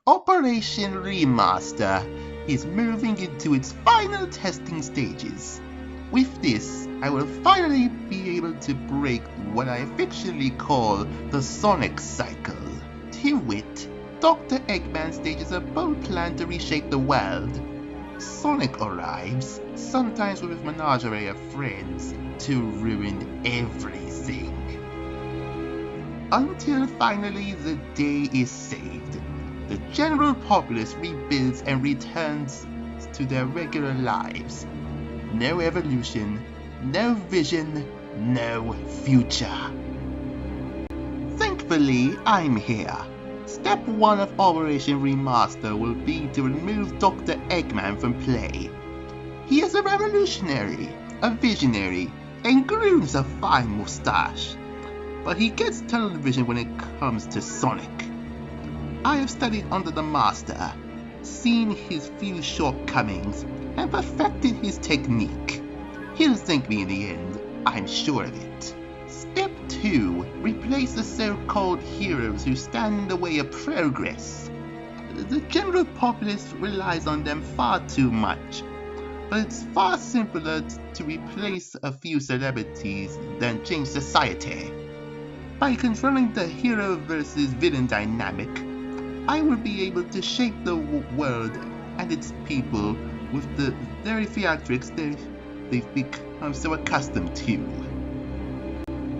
Operation Remaster is moving into its final testing stages. With this, I will finally be able to break what I affectionately call the Sonic Cycle. To wit, Dr. Eggman stages a bold plan to reshape the world. Sonic arrives, sometimes with his menagerie of friends, to ruin everything. Until finally the day is saved. The general populace rebuilds and returns to their regular lives. No evolution, no vision, no future. Thankfully, I'm here. Step 1 of Operation Remaster will be to remove Dr. Eggman from play. He is a revolutionary, a visionary, and grooms a fine moustache. But he gets tunnel vision when it comes to Sonic. I have studied under the Master, seen his few shortcomings, and perfected his technique. He'll thank me in the end, I'm sure of it. Step 2. Replace the so-called heroes who stand in the way of progress. The general populace relies on them far too much, but it's far simpler to replace a few celebrities than change society. By controlling the hero versus villain dynamic, I will be able to shape the world and its people with the very theatrics they've become so accustomed to.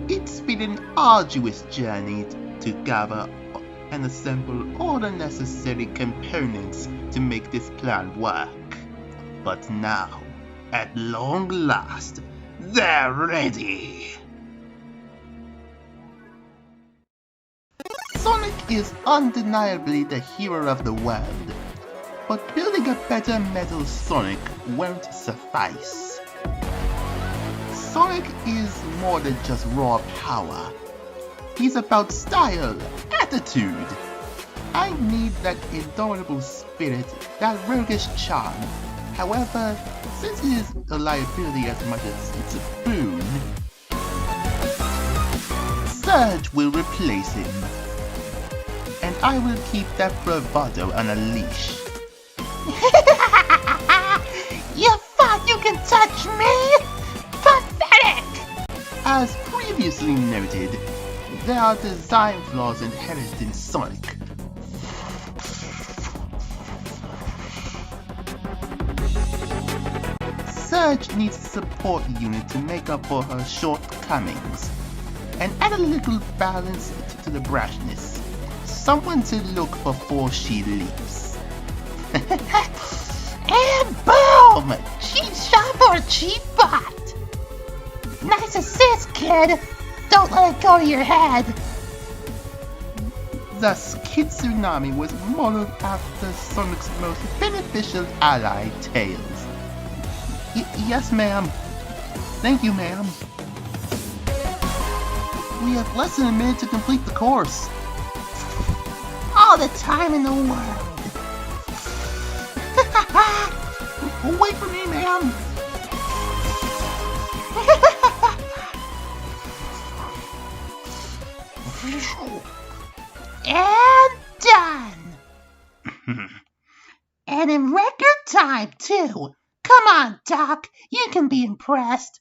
It's been an arduous journey to gather and assemble all the necessary components to make this plan work. But now, at long last, they're ready! Sonic is undeniably the hero of the world, but building a better Metal Sonic won't suffice. Sonic is more than just raw power. He's about style, attitude. I need that indomitable spirit, that roguish charm. However, since it is a liability as much as it's a boon, Surge will replace him. And I will keep that bravado on a leash. You thought you can touch me? Pathetic! As previously noted, there are design flaws inherent in Sonic. Surge needs a support unit to make up for her shortcomings, and add a little balance to the brashness. Someone to look before she leaves. And boom! Cheap shot for a cheap bot! Nice assist, kid! Don't let it go to your head! Thus, Kid Tsunami was modeled after Sonic's most beneficial ally, Tails. Yes, ma'am. Thank you, ma'am. We have less than a minute to complete the course. All the time in the world. Wait for me, ma'am. And done. And in record time, too. Come on, Doc. You can be impressed.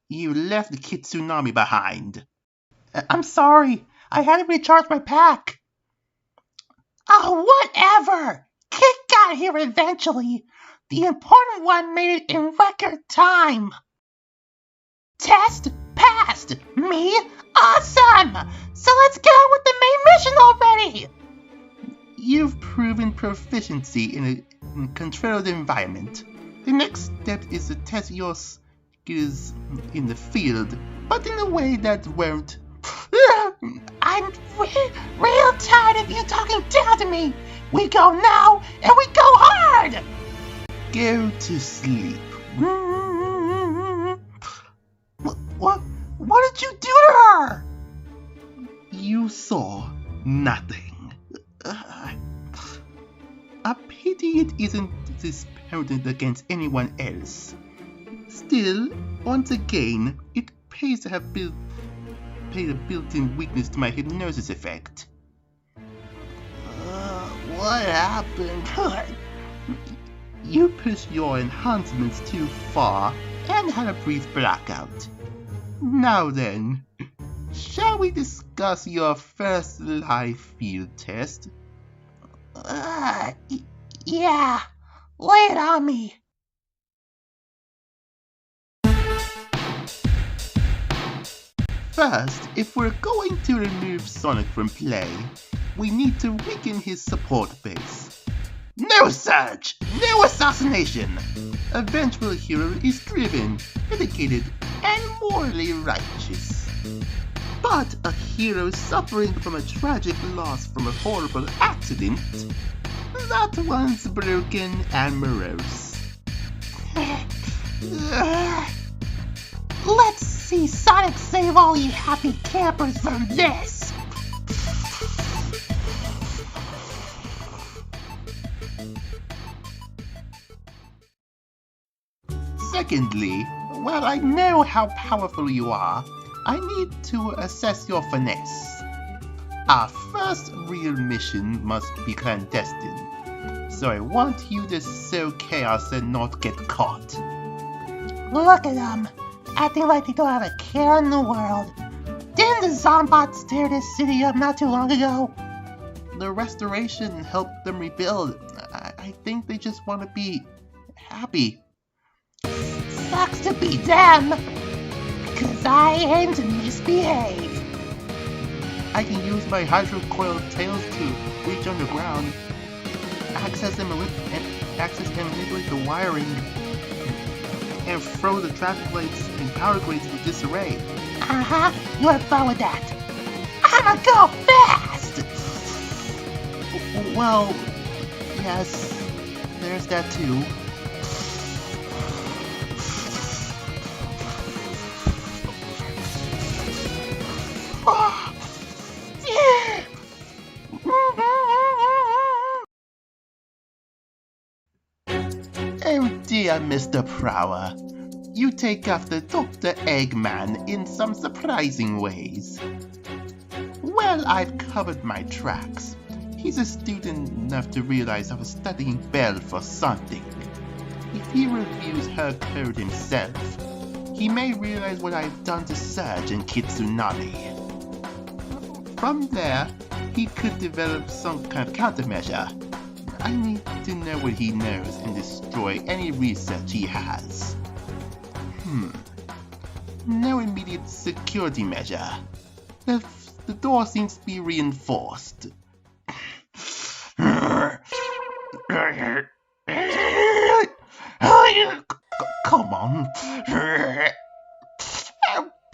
You left the Kid Tsunami behind. I'm sorry. I had to recharge my pack. Oh, whatever! Kid got here eventually. The important one made it in record time. Test passed. Me? Awesome! So let's get on with the main mission already! You've proven proficiency in a controlled environment. The next step is to test your skills in the field, but in a way that won't... I'm real tired of you talking down to me. We go now, and we go hard. Go to sleep. What did you do to her? You saw nothing. A pity it isn't this potent against anyone else. Still, once again, it pays to have paid a built-in weakness to my hypnosis effect. What happened? You pushed your enhancements too far and had a brief blackout. Now then, shall we discuss your first live field test? Yeah, lay it on me. First, if we're going to remove Sonic from play, we need to weaken his support base. No surge! No assassination! A vengeful hero is driven, dedicated, and morally righteous. But a hero suffering from a tragic loss from a horrible accident, that one's broken and morose. Let's see Sonic save all you happy campers from this! Secondly, while I know how powerful you are, I need to assess your finesse. Our first real mission must be clandestine, so I want you to sow chaos and not get caught. Look at them, acting like they don't have a care in the world. Didn't the Zombots tear this city up not too long ago? The restoration helped them rebuild. I think they just want to be happy. Sucks to be them, cause I aim to misbehave. I can use my hydrocoiled tails to reach underground, access and manipulate the wiring, and throw the traffic lights and power grids into disarray. You have fun with that. I'ma go fast! Well, yes, there's that too. Oh dear, Mr. Prower. You take after Dr. Eggman in some surprising ways. Well, I've covered my tracks. He's astute enough to realize I was studying Belle for something. If he reviews her code himself, he may realize what I've done to Surge and Kitsunami. From there, he could develop some kind of countermeasure. I need to know what he knows and destroy any research he has. No immediate security measure. The door seems to be reinforced. Come on.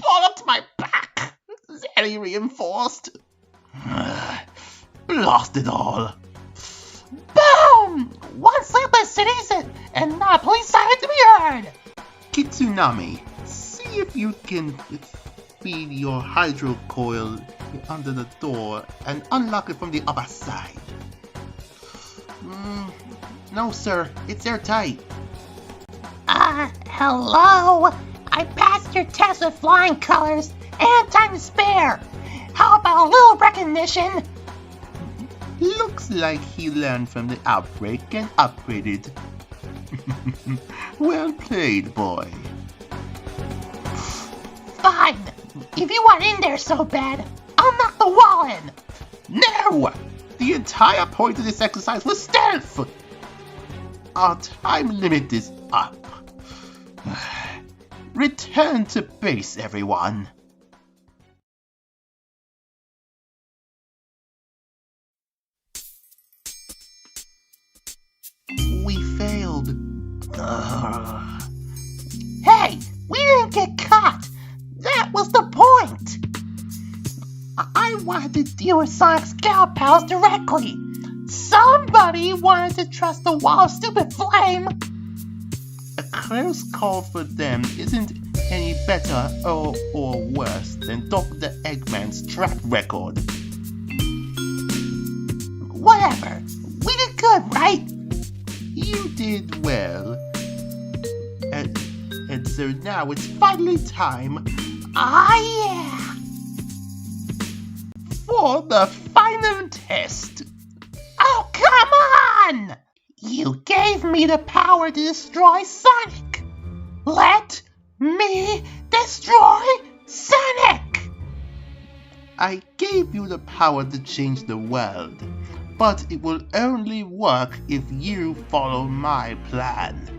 Ball up to my back. Very reinforced. Blast it all. Boom! One sleepless cities and not a police siren to be heard! Kitsunami, see if you can feed your hydrocoil under the door and unlock it from the other side. No, sir. It's airtight. Hello? I passed your test with flying colors and time to spare. How about a little recognition? Looks like he learned from the outbreak and upgraded. Well played, boy. Fine. If you want in there so bad, I'll knock the wall in. No! The entire point of this exercise was stealth! Our time limit is up. Return to base, everyone. We failed. Hey, we didn't get caught. That was the point. I wanted to deal with Sonic's gal pals directly. Somebody wanted to trust the wall of stupid flame. A close call for them isn't any better or worse than Dr. Eggman's track record. Whatever. We did good, right? You did well. And so now it's finally time. Yeah. For the final test. Oh, come done! You gave me the power to destroy Sonic! Let me destroy Sonic! I gave you the power to change the world, but it will only work if you follow my plan.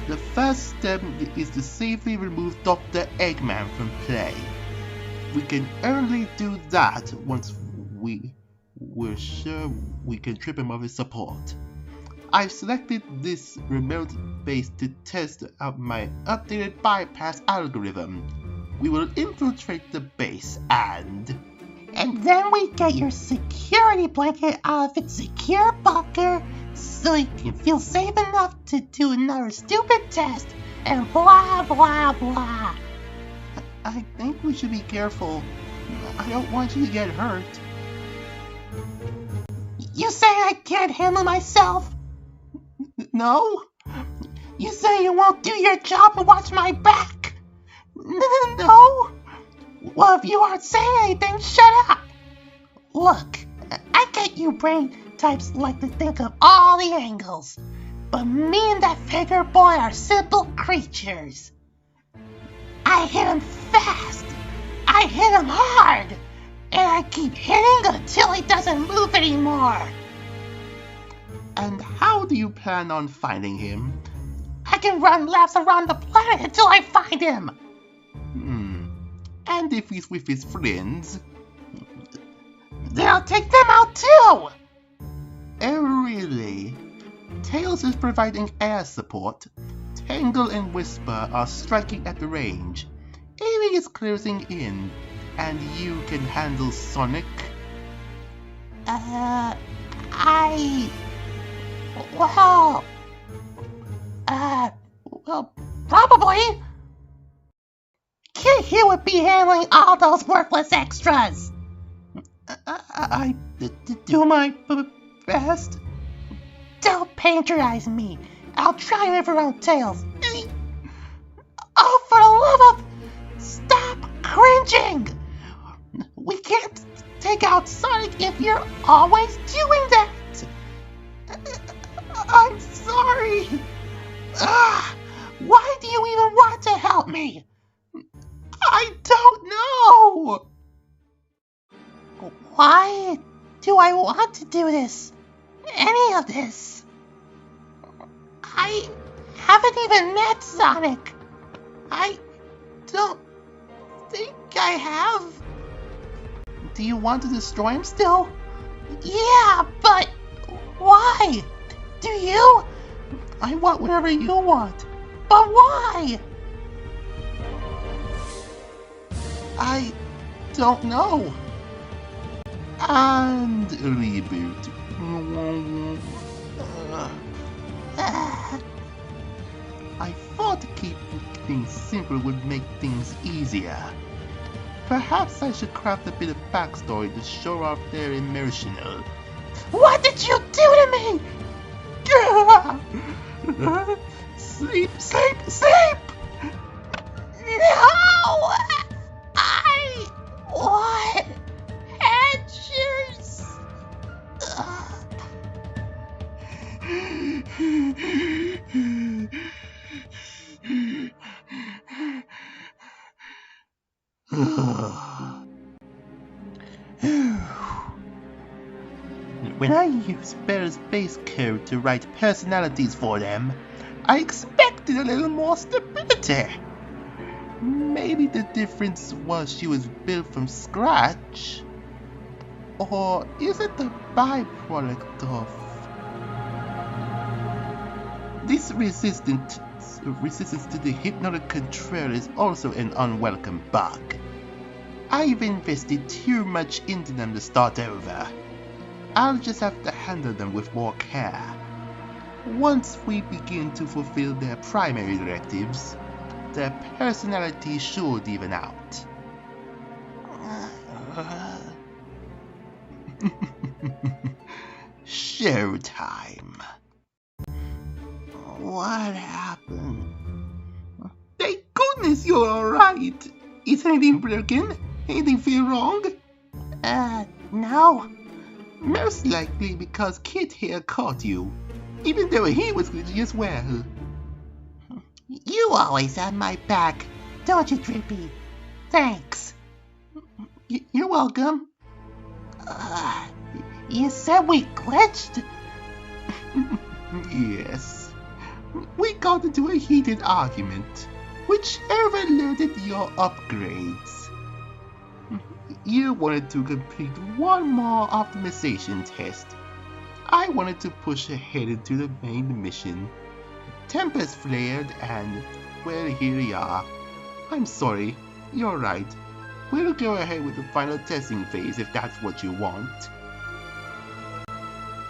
The first step is to safely remove Dr. Eggman from play. We can only do that once we're sure we can trip him of his support. I've selected this remote base to test out my updated bypass algorithm. We will infiltrate the base and then we get your security blanket out of its secure bunker so you can feel safe enough to do another stupid test and blah blah blah. I think we should be careful. I don't want you to get hurt. You say I can't handle myself? No? You say you won't do your job and watch my back? No? Well, if you aren't saying anything, shut up! Look, I get you brain types like to think of all the angles, but me and that figure boy are simple creatures. I hit him fast, I hit him hard, and I keep hitting until he doesn't move anymore. And how do you plan on finding him? I can run laps around the planet until I find him. And if he's with his friends? Then I'll take them out too! Oh really? Tails is providing air support. Tangle and Whisper are striking at the range. Amy is closing in. And you can handle Sonic? Well, probably. Kid here would be handling all those worthless extras. I do my best. Don't patronize me. I'll triumph around Tails. Oh, for the love of... Stop cringing! We can't take out Sonic if you're always doing that. I'm sorry. Why do you even want to help me? I don't know. Why do I want to do this? Any of this? I haven't even met Sonic. I don't think I have. Do you want to destroy him still? Yeah, but why? Do you? I want whatever you want. But why? I don't know. And reboot. I thought keeping things simple would make things easier. Perhaps I should craft a bit of backstory to show off their emotional. What did you do to me? Sleep, sleep, sleep! No! I want answers. When I use Bear's base code to write personalities for them, I expected a little more stability. Maybe the difference was she was built from scratch? Or is it the byproduct of... This resistance to the hypnotic control is also an unwelcome bug. I've invested too much into them to start over. I'll just have to handle them with more care. Once we begin to fulfill their primary directives, their personality should even out. Showtime. What happened? Thank goodness you're alright. Is anything broken? Anything feel wrong? No. Most likely because Kid here caught you, even though he was glitchy as well. You always have my back, don't you, Drippy? Thanks. You're welcome. You said we glitched? Yes. We got into a heated argument, which overloaded your upgrades. You wanted to complete one more optimization test. I wanted to push ahead into the main mission. Tempest flared and, well, here we are. I'm sorry, you're right. We'll go ahead with the final testing phase if that's what you want.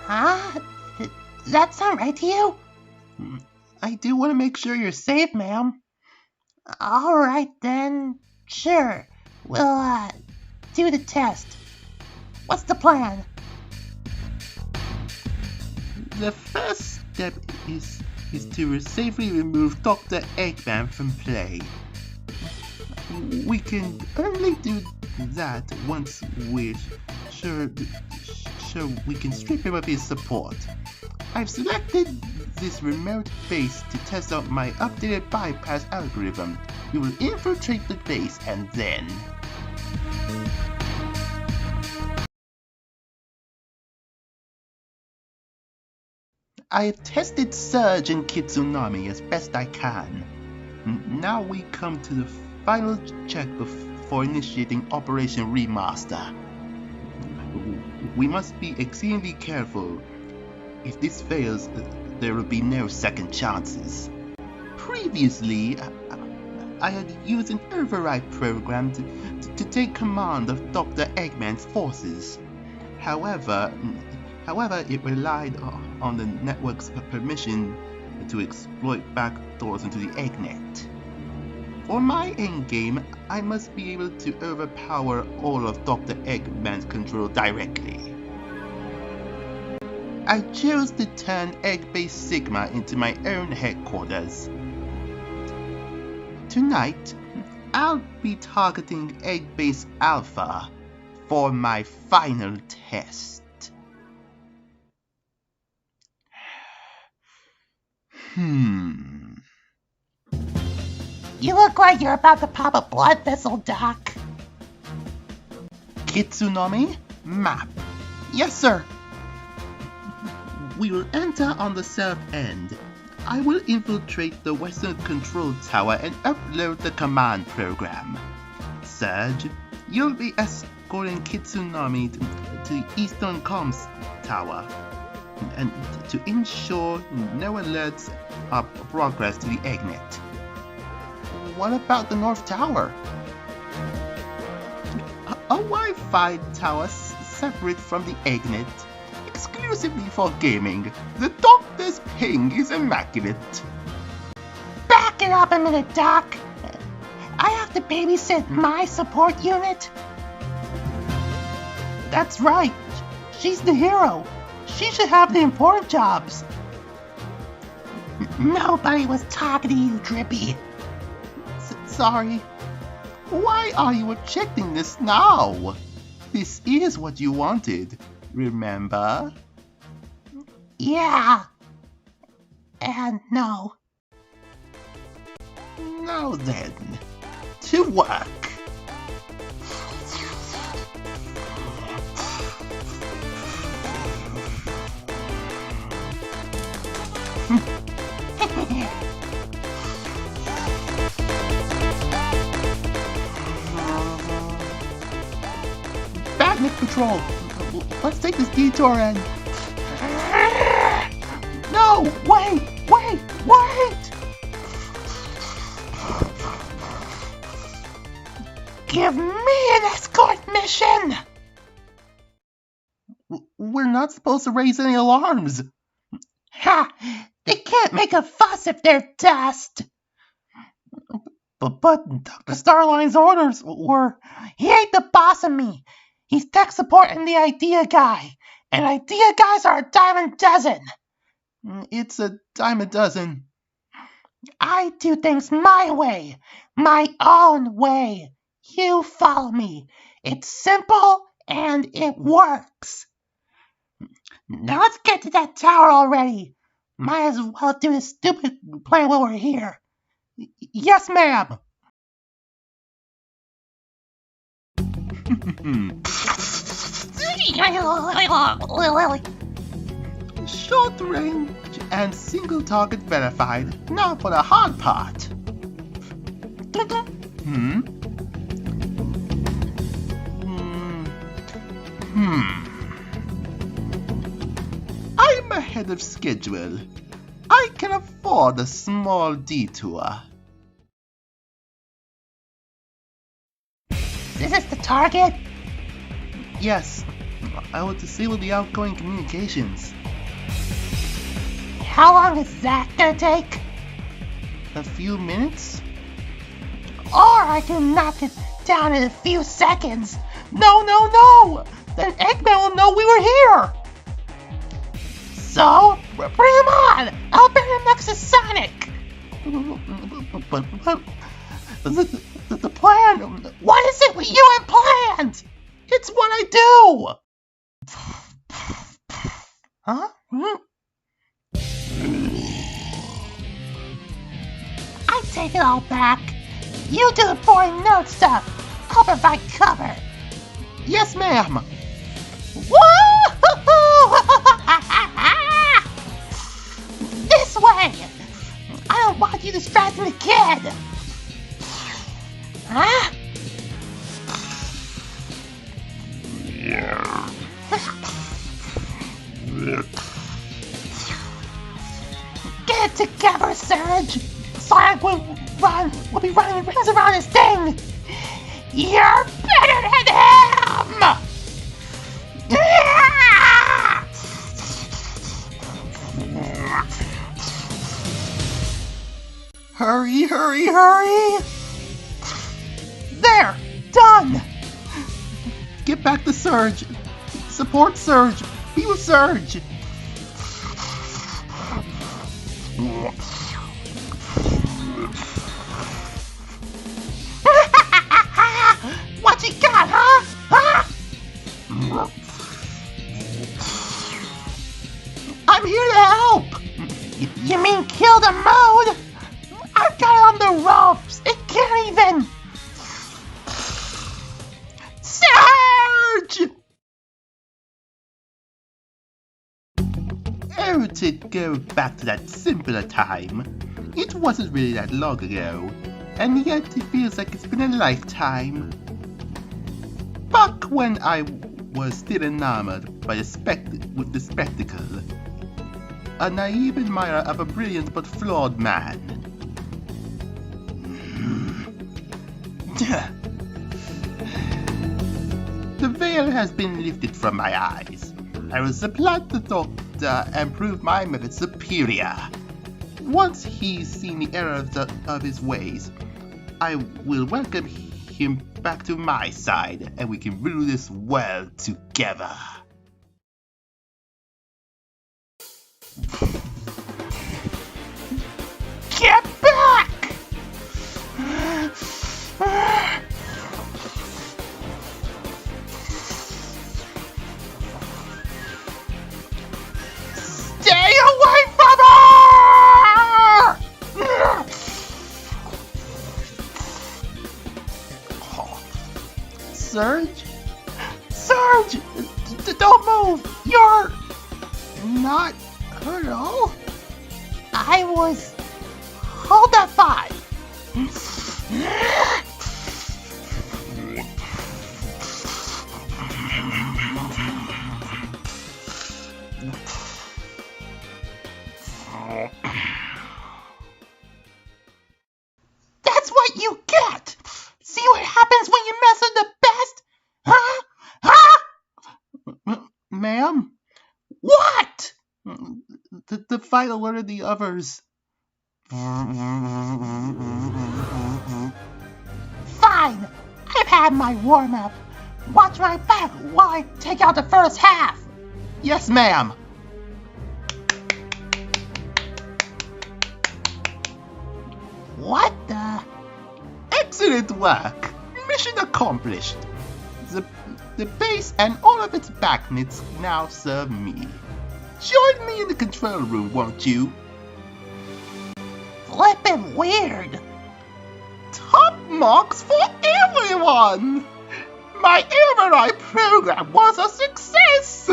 Huh? Does that sound right to you? I do want to make sure you're safe, ma'am. Alright then, sure. We'll, do the test. What's the plan? The first step is to safely remove Dr. Eggman from play. We can only do that once we're sure we can strip him of his support. I've selected this remote base to test out my updated bypass algorithm. We will infiltrate the base and then... I have tested Surge and Kitsunami as best I can. Now we come to the final check before initiating Operation Remaster. We must be exceedingly careful. If this fails, there will be no second chances. Previously, I had used an override program to take command of Dr. Eggman's forces. However, it relied on the network's permission to exploit backdoors into the Eggnet. For my endgame, I must be able to overpower all of Dr. Eggman's control directly. I chose to turn Egg-Base Sigma into my own headquarters. Tonight, I'll be targeting Egg-Base Alpha for my final test. You look like you're about to pop a blood vessel, Doc. Kitsunami, map. Yes, sir. We will enter on the south end. I will infiltrate the western control tower and upload the command program. Surge, you'll be escorting Kitsunami to the eastern comms tower, and to ensure no alerts of progress to the Eggnet. What about the North Tower? A Wi-Fi tower separate from the Eggnet, exclusively for gaming. The doctor's ping is immaculate. Back it up a minute, Doc. I have to babysit my support unit. That's right. She's the hero. She should have the important jobs. Nobody was talking to you, Drippy. Sorry. Why are you objecting this now? This is what you wanted, remember? Yeah. And no. Now then, to work. Batnik Patrol, let's take this detour and... No! Wait! Give me an escort mission! We're not supposed to raise any alarms. Ha! They can't make a fuss if they're dust. But Dr. Starline's orders were... He ain't the boss of me. He's tech support and the idea guy. And idea guys are a dime a dozen. It's a dime a dozen. I do things my way. My own way. You follow me. It's simple And it works. Now let's get to that tower already. Might as well do this stupid plan while we're here. Yes, ma'am. Short range and single target verified. Now for the hard part. I'm ahead of schedule. I can afford a small detour. This is the target? Yes, I will disable the outgoing communications. How long is that gonna take? A few minutes? Or I can knock it down in a few seconds. No! Then Eggman will know we were here! So, bring him on! I'll bring him next to Sonic! But The plan? What is it with you and plans? It's what I do! Huh? I take it all back. You do the boring nerd stuff. I'll provide cover. yes, ma'am. Woo-hoo-hoo! This way! I don't want you distracting the kid! Huh? Get it together, Surge! Sonic will be running rings around this thing! You're better than him! Hurry! There! Done! Get back to Surge. Support Surge. Be with Surge. What you got, huh? I'm here to help. You mean kill the mode? I've got it on the ropes. It can't even. Surge! Oh, to go back to that simpler time. It wasn't really that long ago, and yet it feels like it's been a lifetime. Back when I was still enamored by the spectacle, a naive admirer of a brilliant but flawed man. The veil has been lifted from my eyes. I will supplant the Doctor and prove my method superior. Once he's seen the error of his ways, I will welcome him back to my side, and we can rule this world together. Get back! Stay away from her! Surge? Surge! Don't move! You're not hurt at all? I was... Hold that thought! That's what you get! See what happens when you mess with the best? Huh? Ma'am? What? The fight alerted the others. Fine! I've had my warm-up. Watch my back while I take out the first half. Yes, ma'am. What the? Excellent work. Mission accomplished. The base and all of its backnets now serve me. Join me in the control room, won't you? Flippin' weird. Top marks for everyone! My MRI program was a success!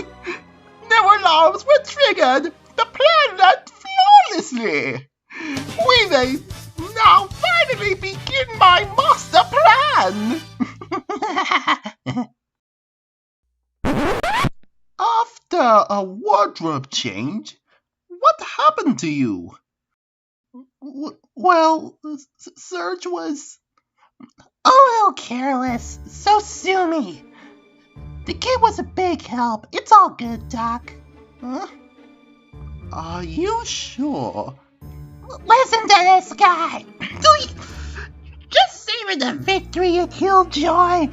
No alarms were triggered! The plan ran flawlessly! We may now finally begin my master plan! After a wardrobe change, what happened to you? Well, Serge was a little careless, so sue me. The kid was a big help. It's all good, Doc. Huh? Are you sure? Listen to this guy. Just saving the victory at Killjoy.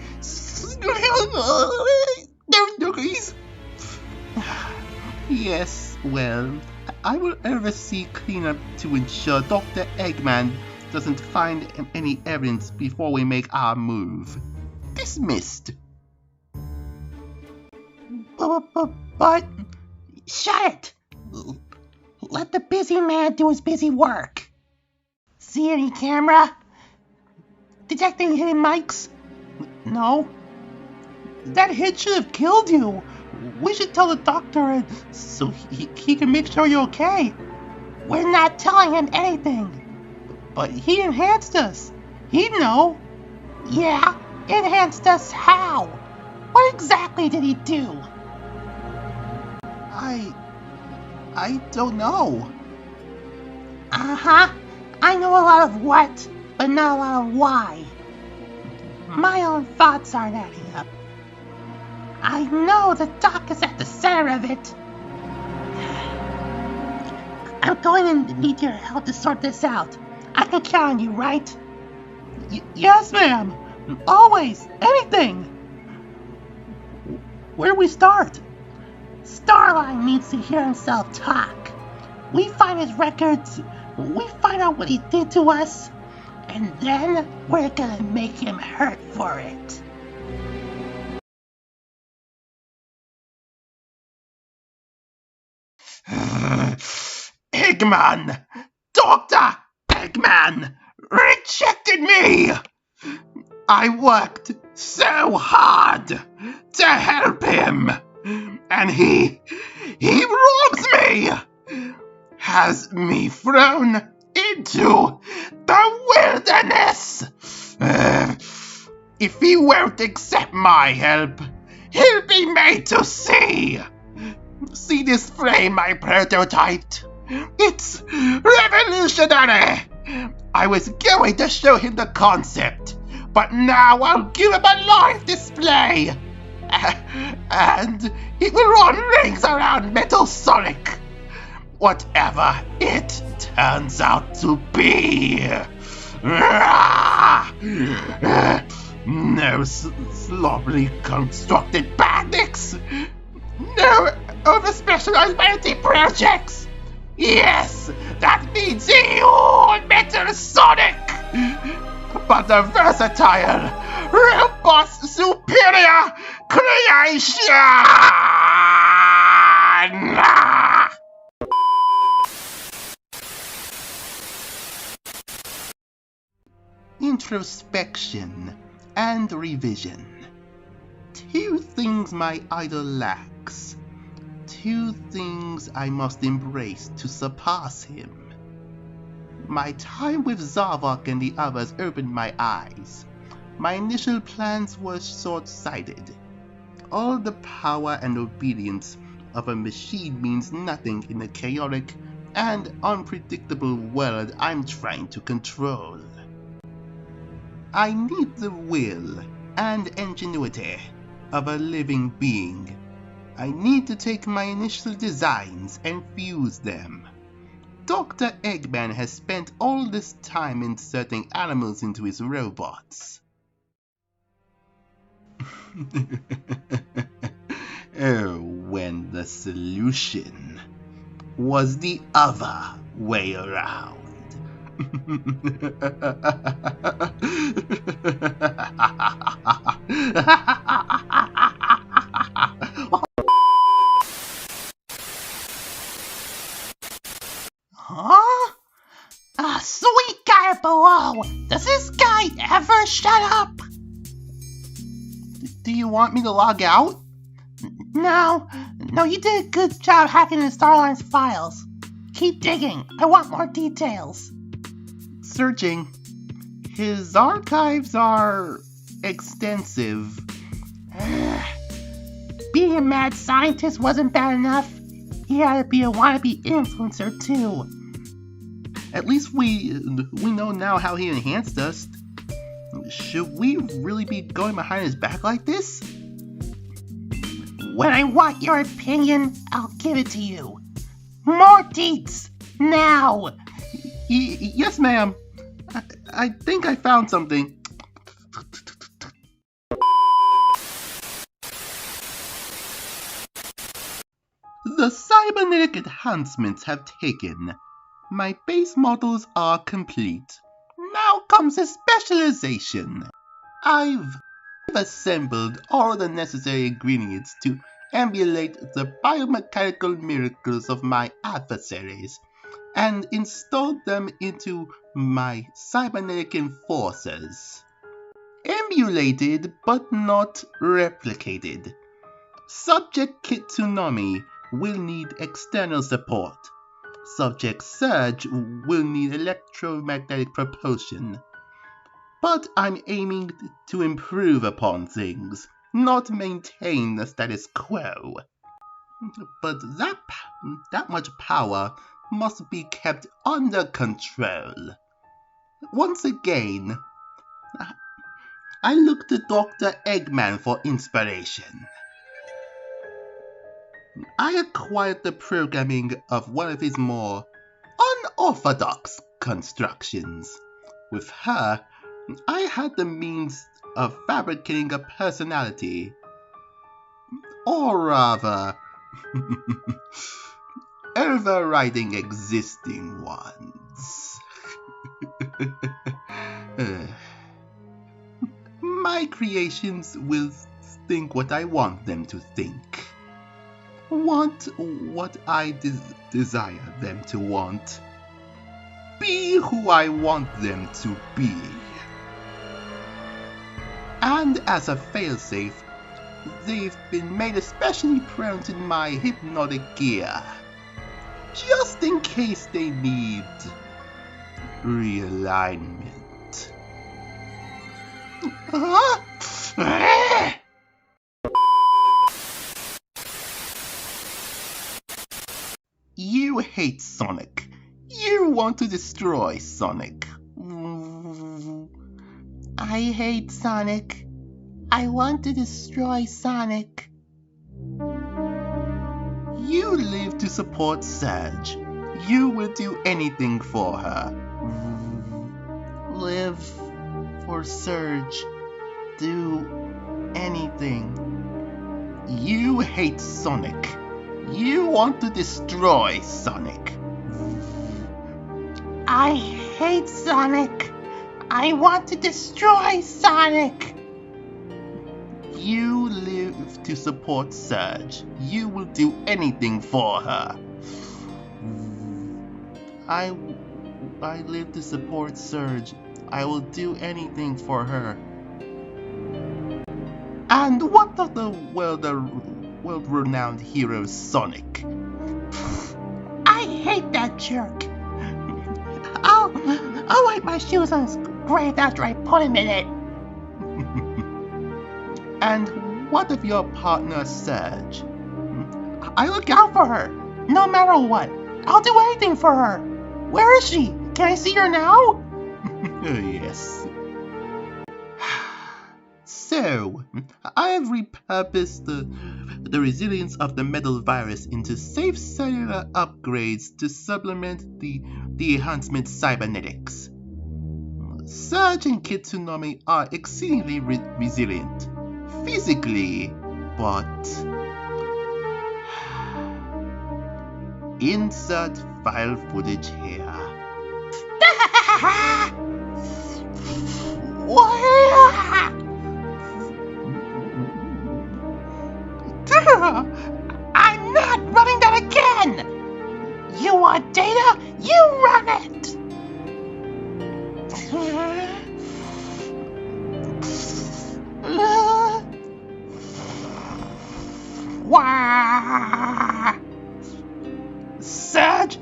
Yes, well, I will oversee cleanup to ensure Dr. Eggman doesn't find any evidence before we make our move. Dismissed. But shut it! Let the busy man do his busy work. See any camera? Detecting hidden mics? No. That hit should have killed you. We should tell the doctor so he can make sure you're okay. We're not telling him anything. But he enhanced us. He'd know. Yeah, enhanced us how? What exactly did he do? I don't know. Uh-huh. I know a lot of what, but not a lot of why. My own thoughts aren't adding up. I know the doc is at the center of it. I'm going to need your help to sort this out. I can count on you, right? Yes, ma'am. Always. Anything. Where do we start? Starline needs to hear himself talk. We find his records, we find out what he did to us, and then we're gonna make him hurt for it. Eggman! Dr. Eggman rejected me! I worked so hard to help him, and he robs me! Has me thrown into the wilderness! If he won't accept my help, he'll be made to see! See this frame I prototyped? It's revolutionary! I was going to show him the concept, but now I'll give him a live display! And it will run rings around Metal Sonic! Whatever it turns out to be! No sloppily constructed bandits! No over-specialized vanity projects! Yes, that means you, Metal Sonic! But the versatile, robust, superior creation! Introspection and revision. Two things my idol lacks. Two things I must embrace to surpass him. My time with Zavok and the others opened my eyes. My initial plans were short-sighted. All the power and obedience of a machine means nothing in the chaotic and unpredictable world I'm trying to control. I need the will and ingenuity of a living being. I need to take my initial designs and fuse them. Dr. Eggman has spent all this time inserting animals into his robots. Oh, when the solution was the other way around. Do you want me to log out? No, you did a good job hacking into Starline's files. Keep digging. I want more details. Searching. His archives are extensive. Being a mad scientist wasn't bad enough. He had to be a wannabe influencer too. At least we know now how he enhanced us. Should we really be going behind his back like this? When I want your opinion, I'll give it to you. More deets, now! Yes, ma'am. I think I found something. The cybernetic enhancements have taken. My base models are complete. Now comes the specialization. I've assembled all the necessary ingredients to emulate the biomechanical miracles of my adversaries and installed them into my cybernetic enforcers. Emulated but not replicated. Subject Kit TOME will need external support. Subject Surge will need electromagnetic propulsion. But I'm aiming to improve upon things, not maintain the status quo. But that much power must be kept under control. Once again, I look to Dr. Eggman for inspiration. I acquired the programming of one of his more unorthodox constructions. With her, I had the means of fabricating a personality. Or rather, overriding existing ones. My creations will think what I want them to think. Want what I desire them to want. Be who I want them to be. And as a failsafe, they've been made especially prone to my hypnotic gear. Just in case they need realignment. You hate Sonic. You want to destroy Sonic. I hate Sonic. I want to destroy Sonic. You live to support Surge. You will do anything for her. Live for Surge. Do anything. You hate Sonic. You want to destroy Sonic. I hate Sonic. I want to destroy Sonic. You live to support Surge. You will do anything for her. I live to support Surge. I will do anything for her. And what of the world-renowned hero Sonic? I hate that jerk. I'll wipe my shoes on his grave after I put him in it. And what of your partner Surge? I look out for her, no matter what. I'll do anything for her. Where is she? Can I see her now? Yes. So, I have repurposed the resilience of the metal virus into safe cellular upgrades to supplement the enhancement cybernetics. Surge and Kit TOME are exceedingly resilient, physically, but... Insert file footage here. I'm not running that again! You want data? You run it!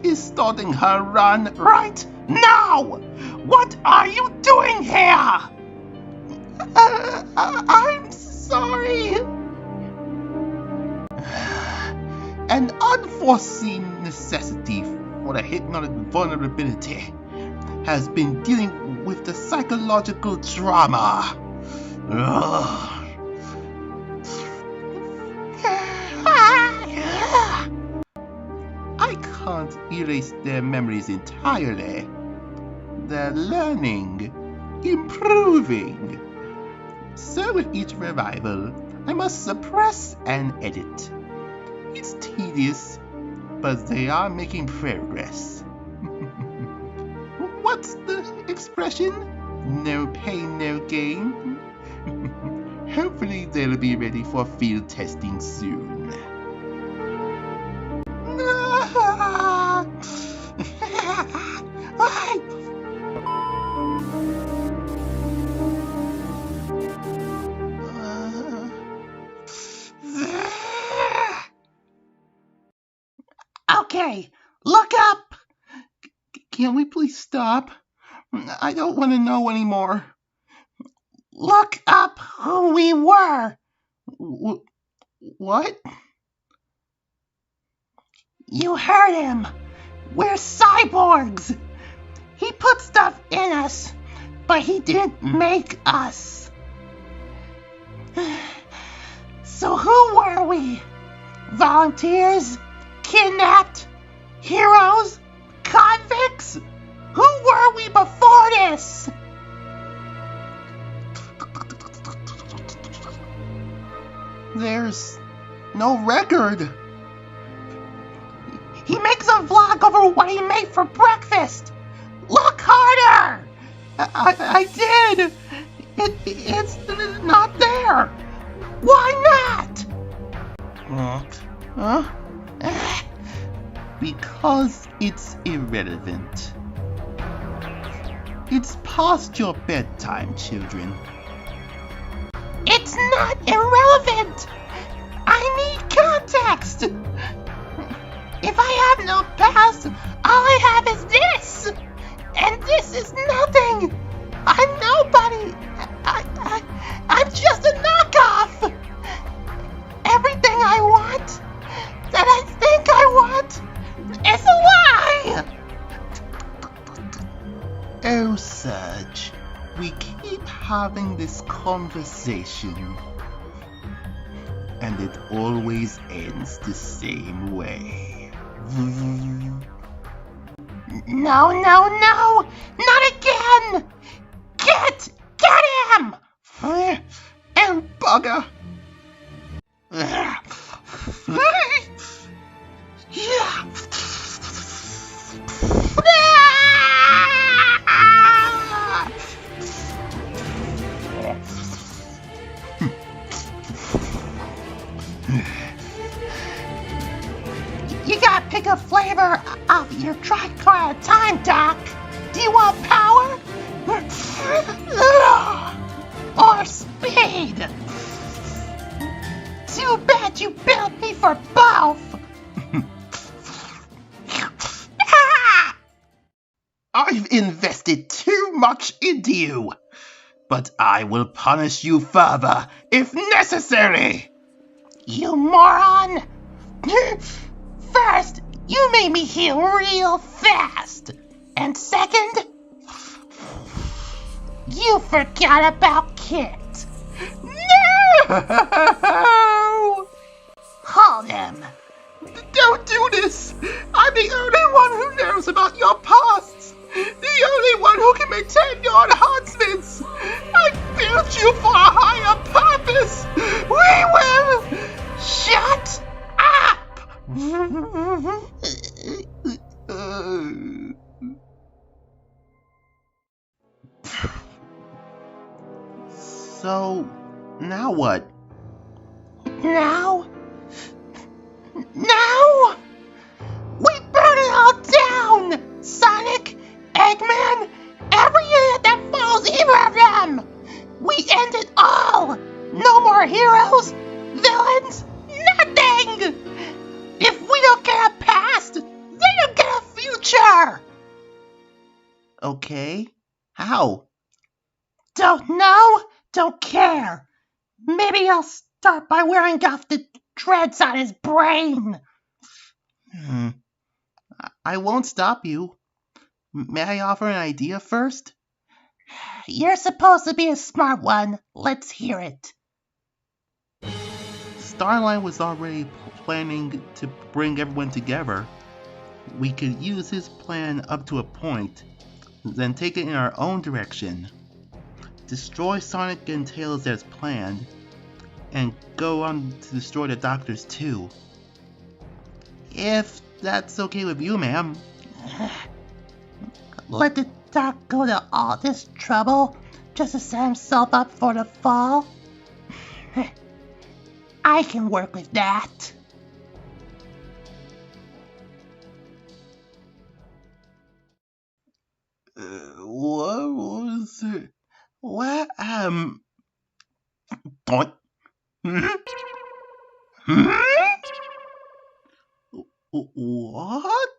is starting her run right now! What are you doing here? I'm sorry. An unforeseen necessity for the hypnotic vulnerability has been dealing with the psychological trauma. I can't erase their memories entirely. They're learning, improving. So with each revival, I must suppress and edit. It's tedious, but they are making progress. What's the expression? No pain, no gain? Hopefully they'll be ready for field testing soon. Okay, look up! Can we please stop? I don't want to know anymore. Look up who we were! What? You heard him! We're cyborgs! He put stuff in us, but he didn't make us. So who were we? Volunteers? Kidnapped? Heroes? Convicts? Who were we before this? There's no record. He makes a vlog over what he made for breakfast. Look harder! I did. It's not there. Why not? Huh? Because it's irrelevant. It's past your bedtime, children. It's not irrelevant. I need context. If I have no past, all I have is this. And this is nothing. I'm nobody. I'm just a knockoff. Everything I want, that I think I want, is a lie. Oh, Serge, we keep having this conversation, and it always ends the same way. No, not again. Get him. And bugger. You gotta pick a flavor of your tricolor time, Doc. Do you want power? Or speed? Too bad you built me for both. I've invested too much into you, but I will punish you further if necessary. You moron! First, you made me heal real fast. And second, you forgot about Kit. No! Hold him. Don't do this! I'm the only one who knows about your pasts! The only one who can maintain your enhancements! I built you for a higher purpose! We will... Shut up! So, now what? Now? We burn it all down! Sonic, Eggman, every unit that follows either of them! We end it all! No more heroes, villains, nothing! If we don't get a past, they don't get a future! future! Okay. How? Don't know? Don't care. Maybe I'll start by wearing off the dreads on his brain. I won't stop you. May I offer an idea first? You're supposed to be a smart one. Let's hear it. Starlight was already planning to bring everyone together. We could use his plan up to a point, then take it in our own direction. Destroy Sonic and Tails as planned, and go on to destroy the Doctors too. If that's okay with you, ma'am. Let the Doc go to all this trouble just to set himself up for the fall? I can work with that. What was it? What, What? What?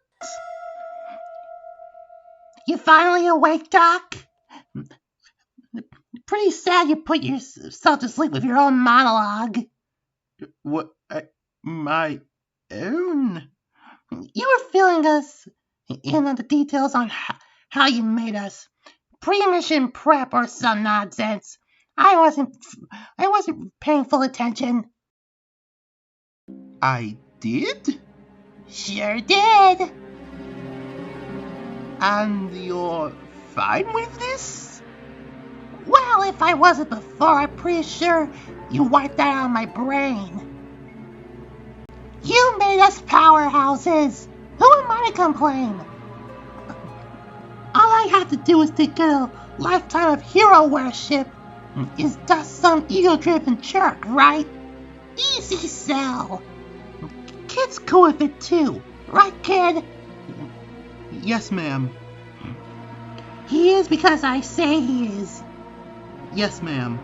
You finally awake, Doc? Pretty sad you put yourself to sleep with your own monologue. What? My own? You were filling us in on the details on how you made us. Pre-mission prep or some nonsense. I wasn't paying full attention. I did? Sure did. And you're fine with this? Well, if I wasn't before, I'm pretty sure you wiped that out of my brain. You made us powerhouses. Who am I to complain? All I have to do is to get a lifetime of hero worship. Is dust some ego-driven jerk, right? Easy sell. Kid's cool with it too, right, kid? Yes, ma'am. He is because I say he is. Yes, ma'am.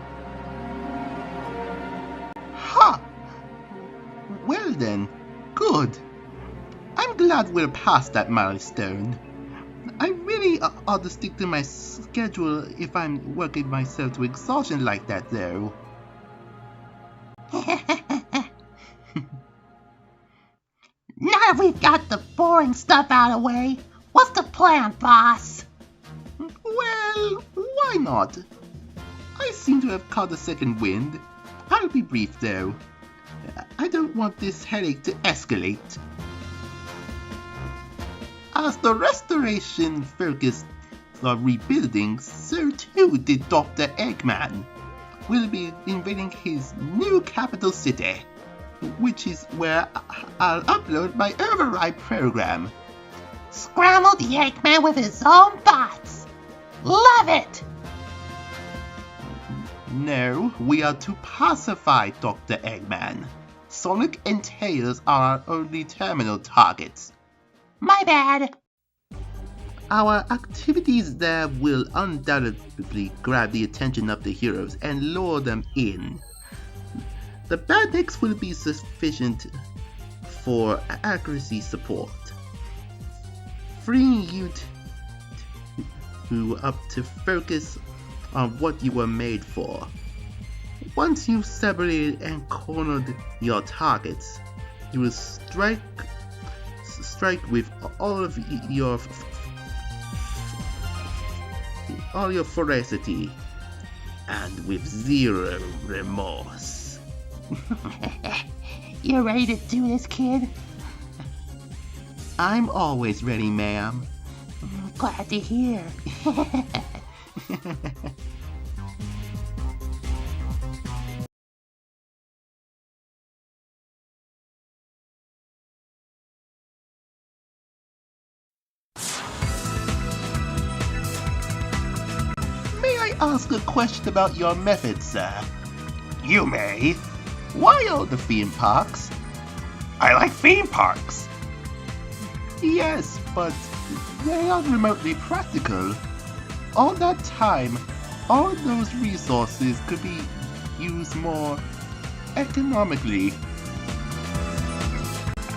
Ha! Well then, good. I'm glad we're past that milestone. I really ought to stick to my schedule if I'm working myself to exhaustion like that, though. Now that we've got the boring stuff out of the way, what's the plan, boss? Well, why not? I seem to have caught a second wind. I'll be brief, though. I don't want this headache to escalate. As the restoration focused on rebuilding, so too did Dr. Eggman. We'll be invading his new capital city, which is where I'll upload my override program. Scramble the Eggman with his own thoughts. Love it! No, we are to pacify Dr. Eggman. Sonic and Tails are our only terminal targets. My bad. Our activities there will undoubtedly grab the attention of the heroes and lure them in. The bandits will be sufficient for accuracy support, freeing you to focus on what you were made for. Once you've separated and cornered your targets, you will strike with all your ferocity and with zero remorse. You ready to do this, kid? I'm always ready, ma'am. Glad to hear. Ask a question about your methods, sir. You may. Why all the theme parks? I like theme parks. Yes, but they aren't remotely practical. All that time, all those resources could be used more economically.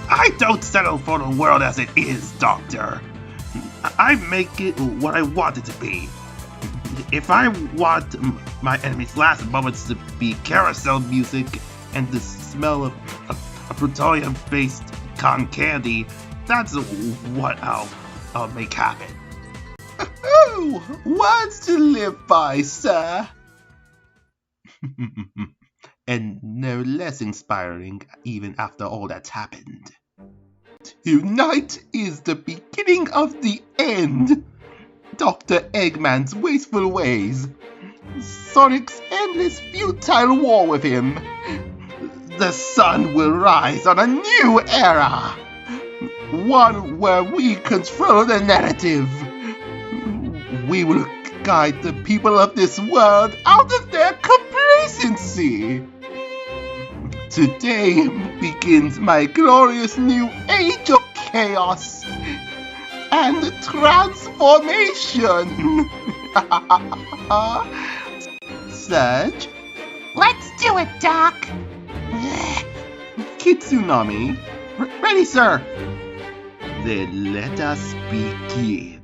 I don't settle for the world as it is, Doctor. I make it what I want it to be. If I want my enemy's last moments to be carousel music and the smell of plutonium-based cotton candy, that's what I'll make happen. Oh, words to live by, sir. And no less inspiring even after all that's happened. Tonight is the beginning of the end. Dr. Eggman's wasteful ways. Sonic's endless futile war with him. The sun will rise on a new era. One where we control the narrative. We will guide the people of this world out of their complacency. Today begins my glorious new age of chaos and transformation. Surge? Let's do it, Doc. Kitsunami? Ready, sir. Then let us begin.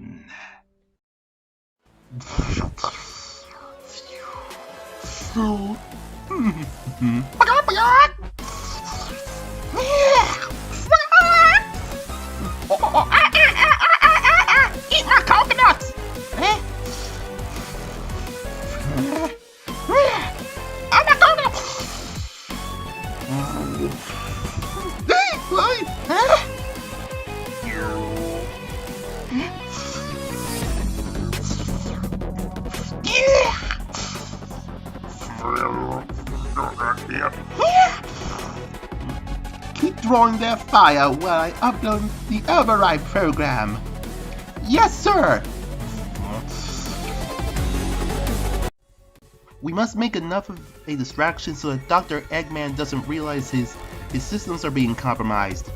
Eat my coconuts! I'm not gonna. Hey, Clyde! Keep drawing their fire while I upload the override program. Yes, sir! We must make enough of a distraction so that Dr. Eggman doesn't realize his systems are being compromised.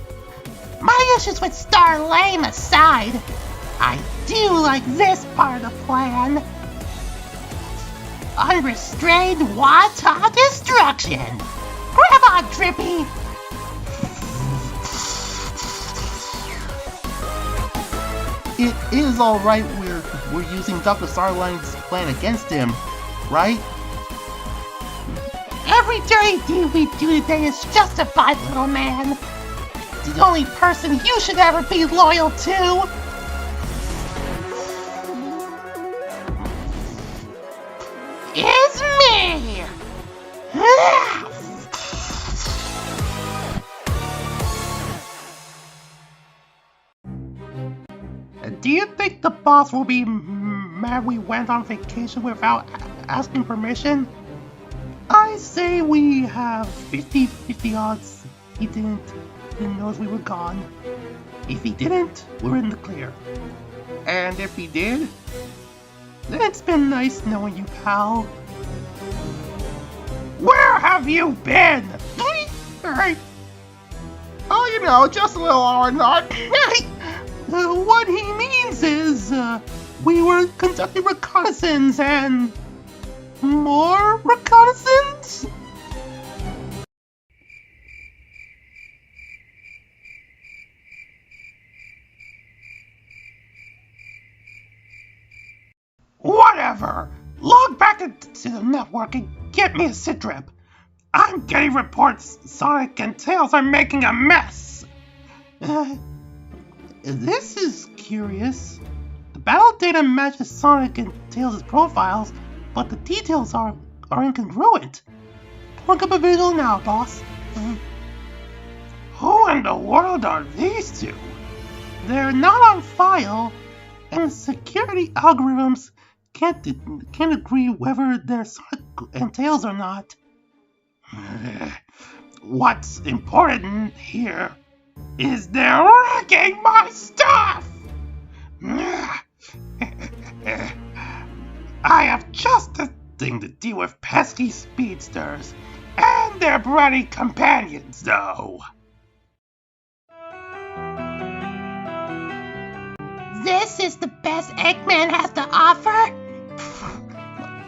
My issues with Starlane aside, I do like this part of the plan. Unrestrained Wata destruction! Grab on, Drippy! It is alright we're using Dr. Starline's plan against him, right? Every dirty deed we do today is justified, little man. The only person you should ever be loyal to is me! Do you think the boss will be mad we went on vacation without asking permission? I say we have 50-50 odds he didn't know we were gone. If he didn't, we're in the clear. And if he did, then it's been nice knowing you, pal. Where have you been? Alright. Oh, you know, just a little R&R. What he means is, we were conducting reconnaissance and... more reconnaissance? Whatever! Log back into the network and get me a sitrep. I'm getting reports Sonic and Tails are making a mess. This is curious. The battle data matches Sonic and Tails' profiles, but the details are incongruent. Plug up a visual now, boss. Who in the world are these two? They're not on file, and the security algorithms can't agree whether they're Sonic and Tails or not. What's important here is they're wrecking my stuff! I have just the thing to deal with pesky speedsters and their bratty companions, though. This is the best Eggman has to offer?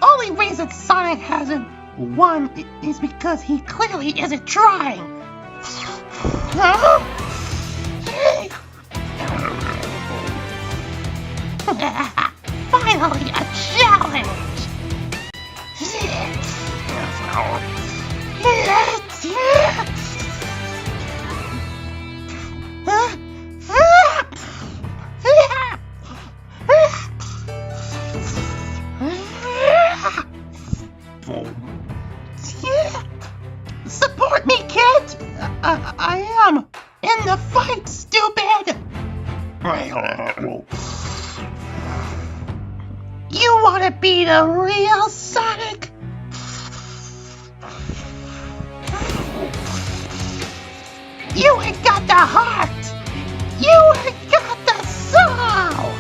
Only reason Sonic hasn't won is because he clearly isn't trying. Huh? Finally, a challenge! Support me, kid! I am in the fight, stupid! You wanna be the real Sonic? You ain't got the heart! You ain't got the soul!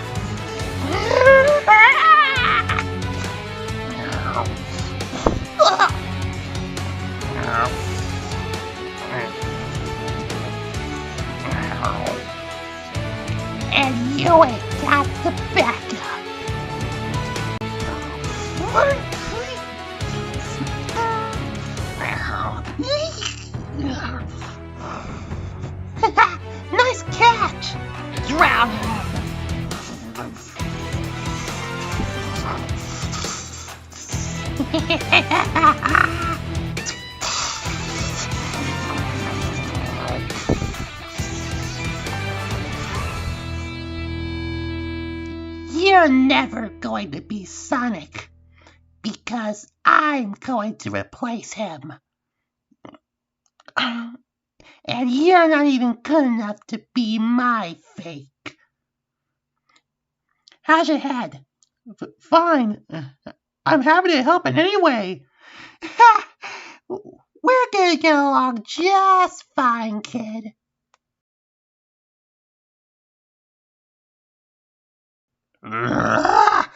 And you ain't got the backup! Nice catch! Drown him! You're never going to be Sonic, because I'm going to replace him. And you're not even good enough to be my fake. How's your head? Fine. I'm happy to help in any way. We're gonna get along just fine, kid. How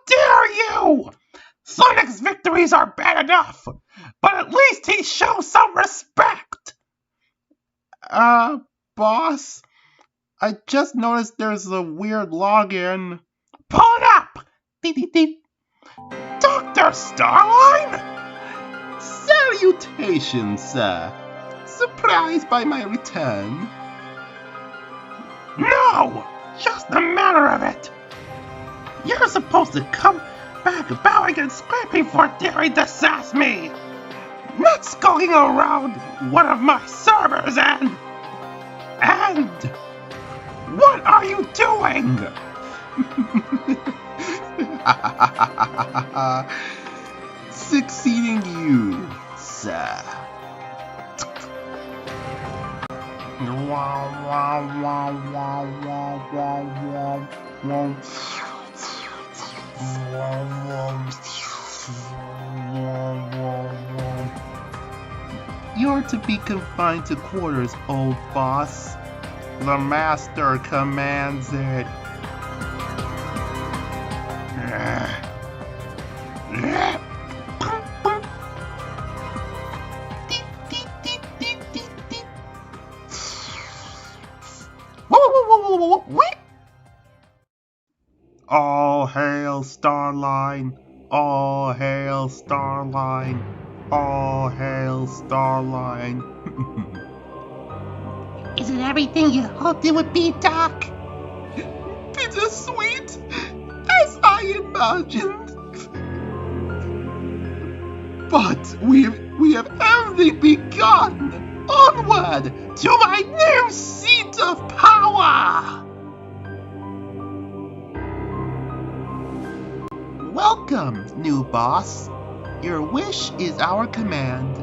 dare you! Sonic's victories are bad enough, but at least he shows some respect! Boss? I just noticed there's a weird login. Pull it up! Dr. Starline? Salutations, sir. Surprised by my return? No! Just the manner of it! You're supposed to come back bowing and scraping for daring to sass me! Not skulking around one of my servers and... What are you doing? Succeeding you, sir. You're to be confined to quarters, old boss. The master commands it. All hail Starline! All hail Starline! All hail Starline! Is it everything you hoped it would be, Doc? Bittersweet, as I imagined. But we have only begun. Onward to my new seat of power. Welcome, new boss. Your wish is our command.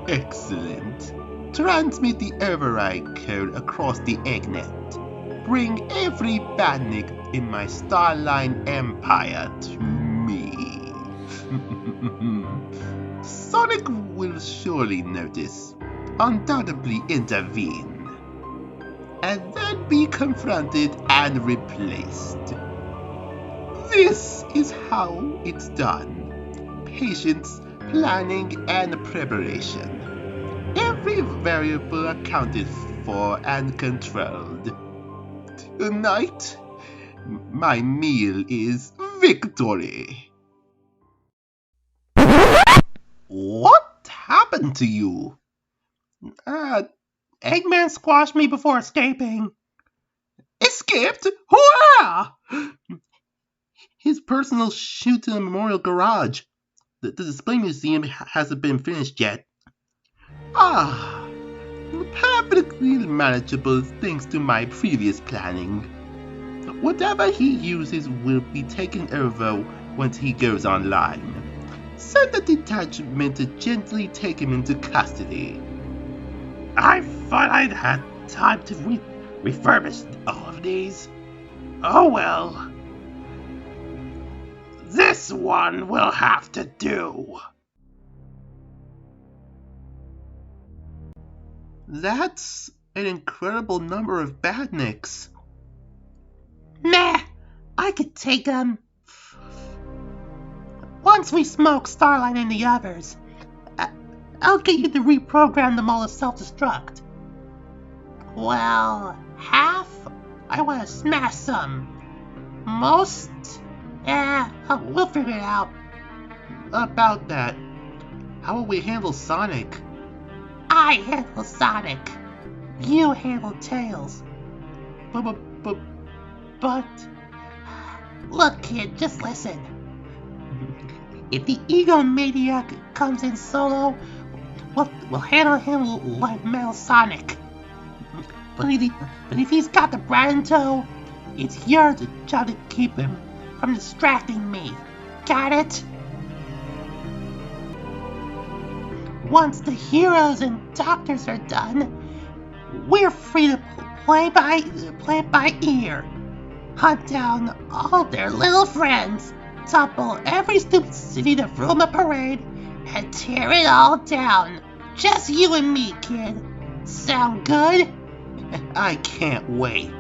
Excellent. Transmit the override code across the eggnet. Bring every badnik in my Starline Empire to me. Sonic will surely notice, undoubtedly intervene, and then be confronted and replaced. This is how it's done. Patience, planning, and preparation. Every variable accounted for and controlled. Tonight, my meal is victory. What happened to you? Eggman squashed me before escaping. Escaped? Hurrah! His personal shoot to the memorial garage. The display museum hasn't been finished yet. Ah, perfectly manageable thanks to my previous planning. Whatever he uses will be taken over once he goes online. Send a detachment to gently take him into custody. I thought I'd had time to refurbish all of these. Oh well. This one will have to do. That's an incredible number of badniks. Meh, I could take them. Once we smoke Starlight and the others, I'll get you to reprogram them all to self-destruct. Well, half, I want to smash some. Most, we'll figure it out. About that, how will we handle Sonic? I handle Sonic. You handle Tails. But... Look, kid, just listen. If the egomaniac comes in solo, we'll handle him like Metal Sonic. But if he's got the brat in tow, it's your job to keep him from distracting me. Got it? Once the heroes and doctors are done, we're free to play it by ear. Hunt down all their little friends, topple every stupid city that ruined the parade, and tear it all down. Just you and me, kid. Sound good? I can't wait.